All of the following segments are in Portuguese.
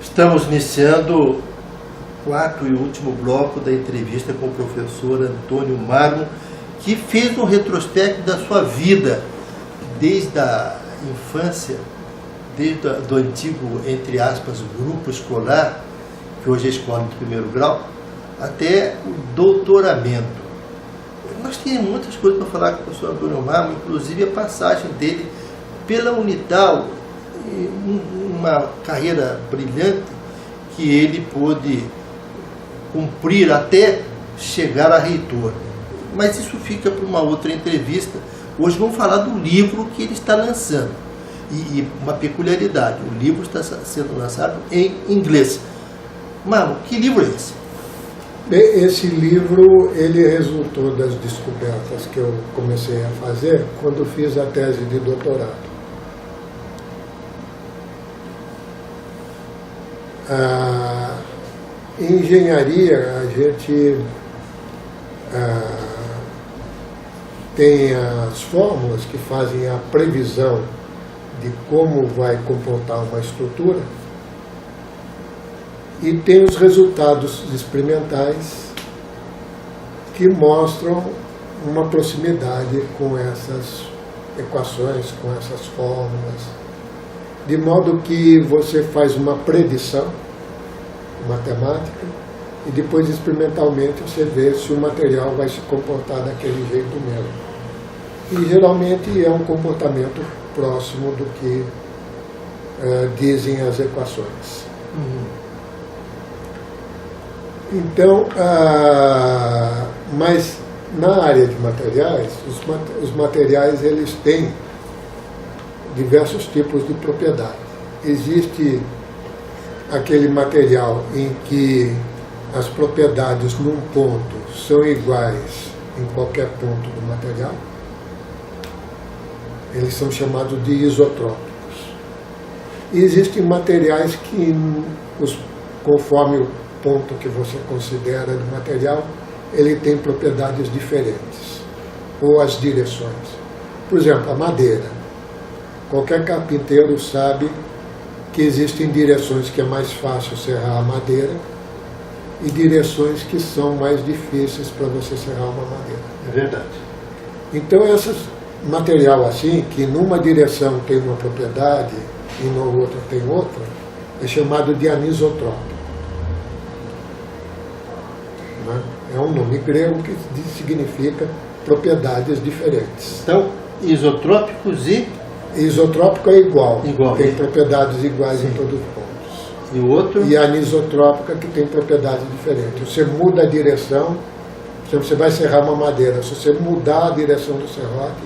Estamos iniciando o quarto e último bloco da entrevista com o professor Antônio Marmo, que fez um retrospecto da sua vida, desde a infância, desde do antigo, entre aspas, grupo escolar, que hoje é escola de primeiro grau, até o doutoramento. Nós temos muitas coisas para falar com o professor Antônio Marmo, inclusive a passagem dele pela Unital, uma carreira brilhante que ele pôde cumprir até chegar a reitor. Mas isso fica para uma outra entrevista. Hoje vamos falar do livro que ele está lançando. E uma peculiaridade, o livro está sendo lançado em inglês. Marmo, que livro é esse? Bem, esse livro ele resultou das descobertas que eu comecei a fazer quando fiz a tese de doutorado. Em engenharia, a gente tem as fórmulas que fazem a previsão de como vai comportar uma estrutura e tem os resultados experimentais que mostram uma proximidade com essas equações, com essas fórmulas, de modo que você faz uma predição matemática e depois experimentalmente você vê se o material vai se comportar daquele jeito mesmo. E geralmente é um comportamento próximo do que dizem as equações. Então, mas na área de materiais, os materiais eles têm diversos tipos de propriedade. Existe aquele material em que as propriedades num ponto são iguais em qualquer ponto do material. Eles são chamados de isotrópicos. E existem materiais que, conforme o ponto que você considera do material, ele tem propriedades diferentes, ou as direções. Por exemplo, a madeira. Qualquer carpinteiro sabe que existem direções que é mais fácil serrar a madeira e direções que são mais difíceis para você serrar uma madeira. É verdade. Então, esse material assim, que numa direção tem uma propriedade e na outra tem outra, é chamado de anisotrópico. É um nome grego que significa propriedades diferentes. Então, isotrópicos e... Isotrópico é igual, tem né? Propriedades iguais. Sim. Em todos os pontos. E o outro? E a anisotrópica que tem propriedades diferentes. Você muda a direção, você vai serrar uma madeira, se você mudar a direção do serrote,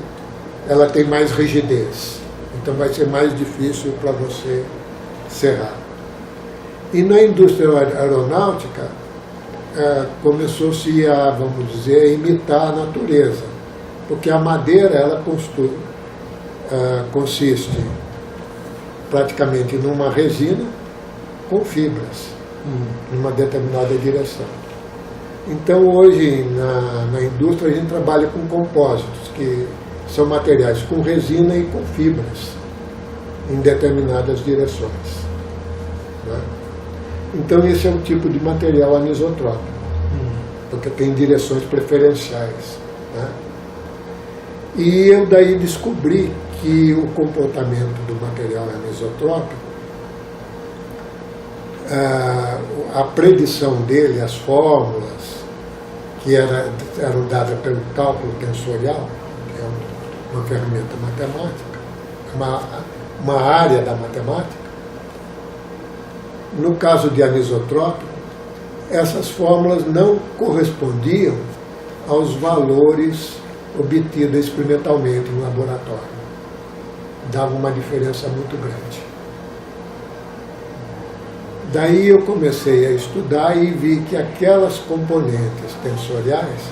ela tem mais rigidez. Então vai ser mais difícil para você serrar. E na indústria aeronáutica, começou-se a, vamos dizer, a imitar a natureza. Porque a madeira, ela consiste praticamente numa resina com fibras, numa determinada direção. Então hoje na indústria a gente trabalha com compósitos, que são materiais com resina e com fibras em determinadas direções. Né? Então esse é um tipo de material anisotrópico, porque tem direções preferenciais. Né? E eu daí descobri que o comportamento do material anisotrópico, a predição dele, as fórmulas que eram dadas pelo cálculo tensorial, que é uma ferramenta matemática, uma área da matemática, no caso de anisotrópico, essas fórmulas não correspondiam aos valores obtidos experimentalmente no laboratório. Dava uma diferença muito grande. Daí eu comecei a estudar e vi que aquelas componentes tensoriais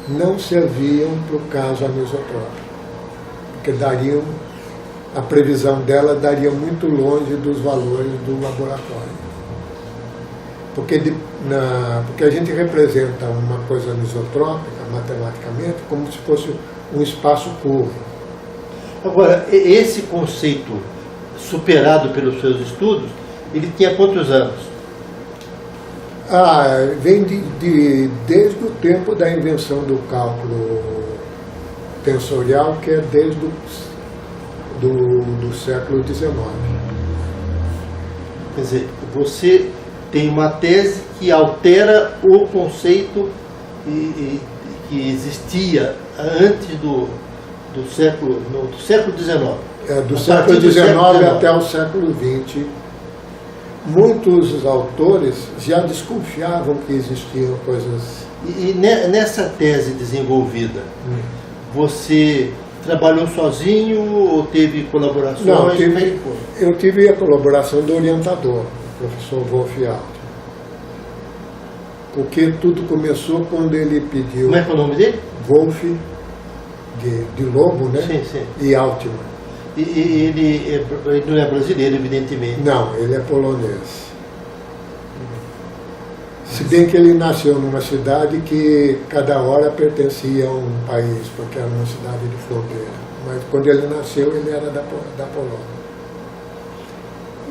não serviam para o caso anisotrópico, porque a previsão dela daria muito longe dos valores do laboratório. Porque a gente representa uma coisa anisotrópica, matematicamente, como se fosse um espaço curvo. Agora, esse conceito superado pelos seus estudos Ele tinha quantos anos? Vem desde o tempo da invenção do cálculo tensorial, que é desde do século XIX. Quer dizer, você tem uma tese que altera o conceito que existia antes do século XIX. Do século XIX até o século XX. Muitos autores já desconfiavam que existiam coisas... E nessa tese desenvolvida, você trabalhou sozinho ou teve colaborações? Não, eu tive a colaboração do orientador, o professor Wolf Altman. Porque tudo começou quando ele pediu... Como é que é o nome dele? Wolf, de Lobo, né? Sim, sim. E Altman. E ele não é brasileiro, evidentemente. Não, ele é polonês. Se bem que ele nasceu numa cidade que cada hora pertencia a um país, porque era uma cidade de fronteira. Mas quando ele nasceu, ele era da Polônia.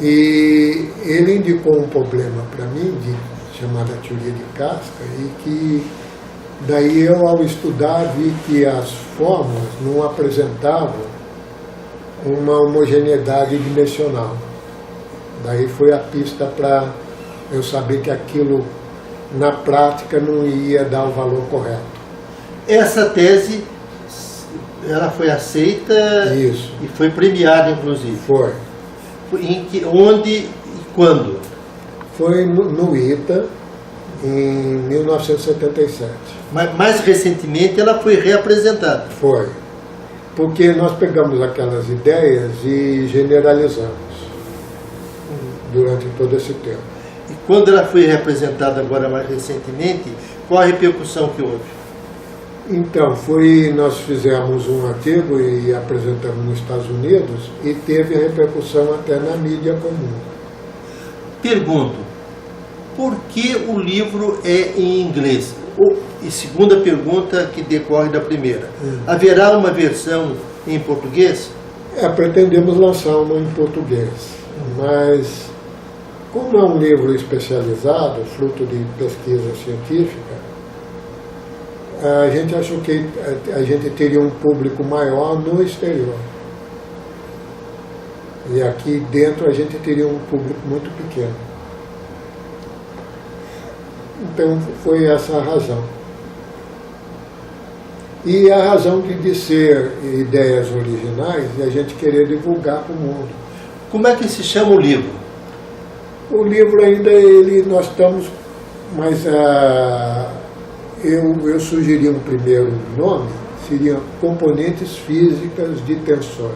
E ele indicou um problema para mim, chamada teoria de casca, e que daí eu, ao estudar, vi que as fórmulas não apresentavam uma homogeneidade dimensional. Daí foi a pista para eu saber que aquilo, na prática, não ia dar o valor correto. Essa tese, ela foi aceita. Isso. E foi premiada, inclusive. Foi. Onde e quando? Foi no ITA, em 1977. Mas mais recentemente ela foi reapresentada. Foi. Porque nós pegamos aquelas ideias e generalizamos durante todo esse tempo. E quando ela foi reapresentada agora mais recentemente, qual a repercussão que houve? Então, nós fizemos um artigo e apresentamos nos Estados Unidos e teve repercussão até na mídia comum. Pergunto, por que o livro é em inglês? E segunda pergunta que decorre da primeira. Haverá uma versão em português? Pretendemos lançar uma em português, mas como é um livro especializado, fruto de pesquisa científica, a gente achou que a gente teria um público maior no exterior. E aqui dentro a gente teria um público muito pequeno. Então foi essa a razão. E a razão de ser ideias originais e a gente querer divulgar para o mundo. Como é que se chama o livro? O livro ainda, nós estamos, mas eu sugeri um primeiro nome, seria Componentes Físicas de Tensores.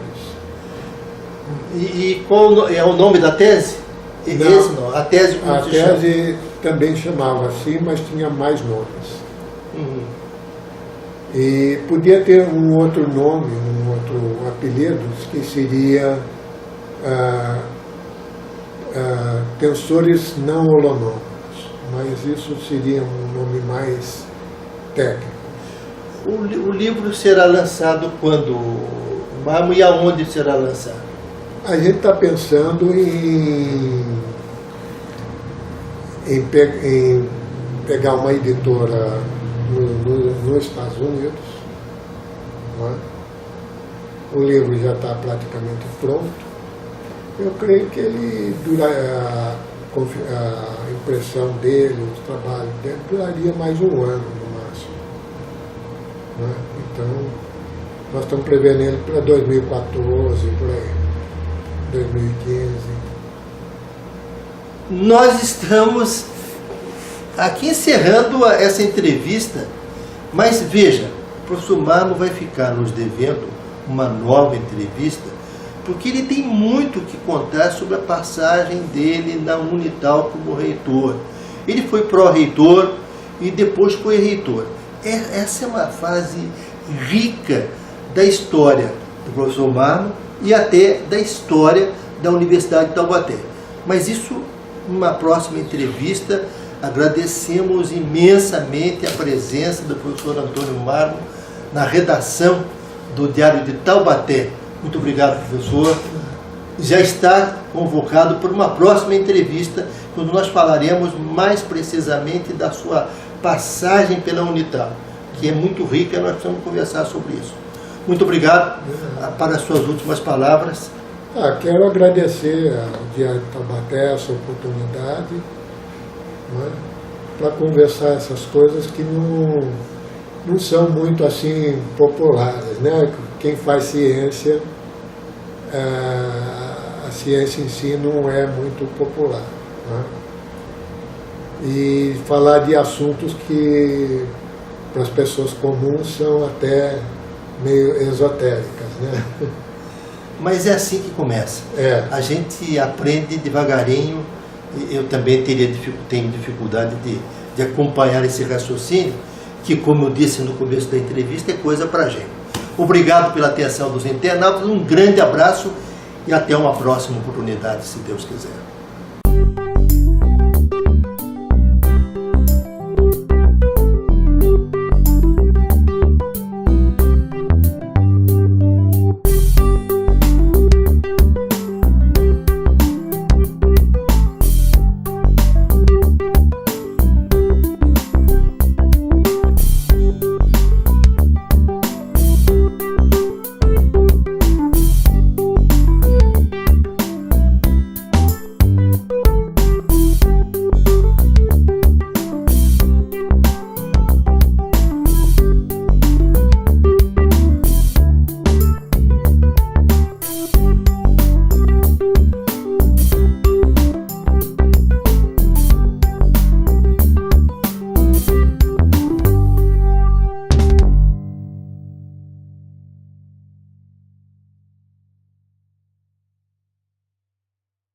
E qual é o nome da tese? Não, a tese como a se chama? tese também chamava assim, mas tinha mais nomes. E podia ter um outro nome, um outro apelido, que seria tensores não holonômicos, mas isso seria um nome mais técnico. O livro será lançado quando? E aonde será lançado? A gente está pensando em pegar uma editora nos Estados Unidos. Não é? O livro já está praticamente pronto. Eu creio que ele a impressão dele, o trabalho dele, duraria mais um ano no máximo. Não é? Então, nós estamos prevendo ele para 2014, por aí, 2015. Nós estamos aqui encerrando essa entrevista, mas veja, o professor Marmo vai ficar nos devendo uma nova entrevista, porque ele tem muito que contar sobre a passagem dele na Unital como reitor. Ele foi pró-reitor e depois foi reitor. Essa é uma fase rica da história do professor Marmo e até da história da Universidade de Taubaté. Mas isso, numa próxima entrevista. Agradecemos imensamente a presença do professor Antônio Marmo na redação do Diário de Taubaté. Muito obrigado, professor. já está convocado para uma próxima entrevista, quando nós falaremos mais precisamente da sua passagem pela Unital, que é muito rica e nós precisamos conversar sobre isso. Muito obrigado. Para as suas últimas palavras. Quero agradecer ao Diário de Taubaté essa oportunidade, né, para conversar essas coisas que não são muito assim populares, né? Quem faz ciência, a ciência em si não é muito popular, né? E falar de assuntos que para as pessoas comuns são até meio esotéricas, né? Mas é assim que começa. A gente aprende devagarinho. Eu também tenho dificuldade de acompanhar esse raciocínio, que, como eu disse no começo da entrevista, é coisa para a gente. Obrigado pela atenção dos internautas, um grande abraço e até uma próxima oportunidade, se Deus quiser.